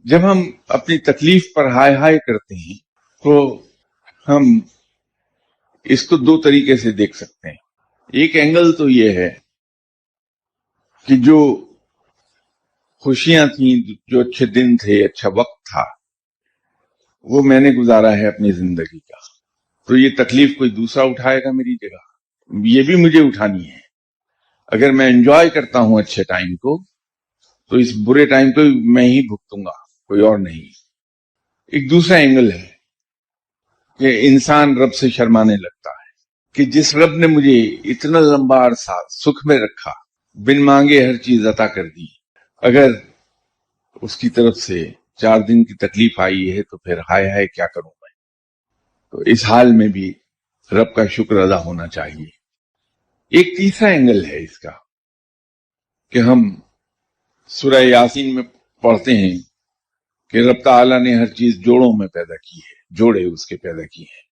جب ہم اپنی تکلیف پر ہائے ہائے کرتے ہیں تو ہم اس کو دو طریقے سے دیکھ سکتے ہیں. ایک اینگل تو یہ ہے کہ جو خوشیاں تھیں، جو اچھے دن تھے، اچھا وقت تھا، وہ میں نے گزارا ہے اپنی زندگی کا، تو یہ تکلیف کوئی دوسرا اٹھائے گا میری جگہ؟ یہ بھی مجھے اٹھانی ہے. اگر میں انجوائے کرتا ہوں اچھے ٹائم کو تو اس برے ٹائم کو میں ہی بھگتوں گا، کوئی اور نہیں. ایک دوسرا اینگل ہے کہ انسان رب سے شرمانے لگتا ہے کہ جس رب نے مجھے اتنا لمبا عرصہ سکھ میں رکھا، بن مانگے ہر چیز عطا کر دی، اگر اس کی طرف سے 4 دن کی تکلیف آئی ہے تو پھر ہائے ہائے کیا کروں میں. تو اس حال میں بھی رب کا شکر ادا ہونا چاہیے. ایک تیسرا اینگل ہے اس کا کہ ہم سورہ یاسین میں پڑھتے ہیں کہ رب تعالیٰ نے ہر چیز جوڑوں میں پیدا کی ہے، جوڑے اس کے پیدا کیے ہیں.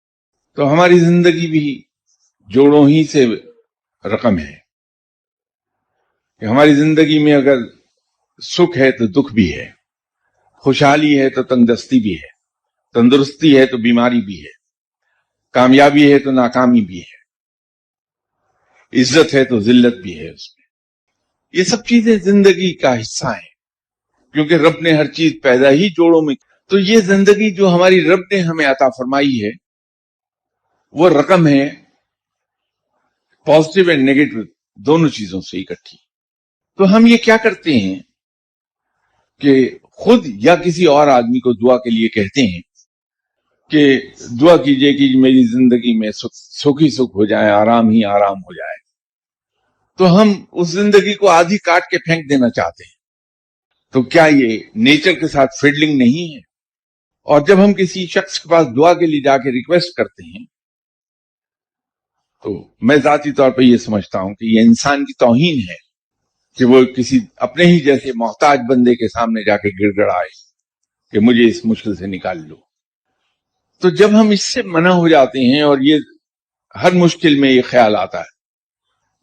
تو ہماری زندگی بھی جوڑوں ہی سے رقم ہے کہ ہماری زندگی میں اگر سکھ ہے تو دکھ بھی ہے، خوشحالی ہے تو تنگدستی بھی ہے، تندرستی ہے تو بیماری بھی ہے، کامیابی ہے تو ناکامی بھی ہے، عزت ہے تو ذلت بھی ہے. اس میں یہ سب چیزیں زندگی کا حصہ ہیں کیونکہ رب نے ہر چیز پیدا ہی جوڑوں میں. تو یہ زندگی جو ہماری رب نے ہمیں عطا فرمائی ہے وہ رقم ہے پازیٹیو اینڈ نیگیٹو دونوں چیزوں سے اکٹھی. تو ہم یہ کیا کرتے ہیں کہ خود یا کسی اور آدمی کو دعا کے لیے کہتے ہیں کہ دعا کیجئے کہ میری زندگی میں سکھ ہی سکھ ہو جائے، آرام ہی آرام ہو جائے. تو ہم اس زندگی کو آدھی کاٹ کے پھینک دینا چاہتے ہیں. تو کیا یہ نیچر کے ساتھ فیڈلنگ نہیں ہے؟ اور جب ہم کسی شخص کے پاس دعا کے لیے جا کے ریکویسٹ کرتے ہیں تو میں ذاتی طور پہ یہ سمجھتا ہوں کہ یہ انسان کی توہین ہے کہ وہ کسی اپنے ہی جیسے محتاج بندے کے سامنے جا کے گڑ گڑائے کہ مجھے اس مشکل سے نکال لو. تو جب ہم اس سے منع ہو جاتے ہیں اور یہ ہر مشکل میں یہ خیال آتا ہے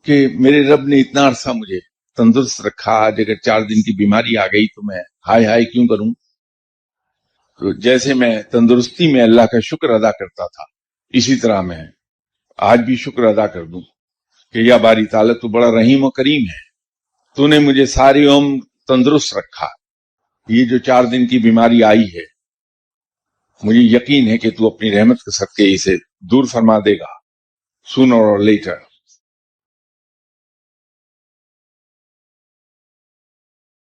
کہ میرے رب نے اتنا عرصہ مجھے تندرست رکھا، آج اگر 4 دن کی بیماری آ گئی تو میں ہائے ہائے کیوں کروں. تو جیسے میں تندرستی میں اللہ کا شکر ادا کرتا تھا اسی طرح میں آج بھی شکر ادا کر دوں کہ یا باری تعالیٰ تو بڑا رحیم و کریم ہے، تو نے مجھے ساری عمر تندرست رکھا. یہ جو 4 دن کی بیماری آئی ہے مجھے یقین ہے کہ تو اپنی رحمت کے صدقے اسے دور فرما دے گا. سونر اور لیٹر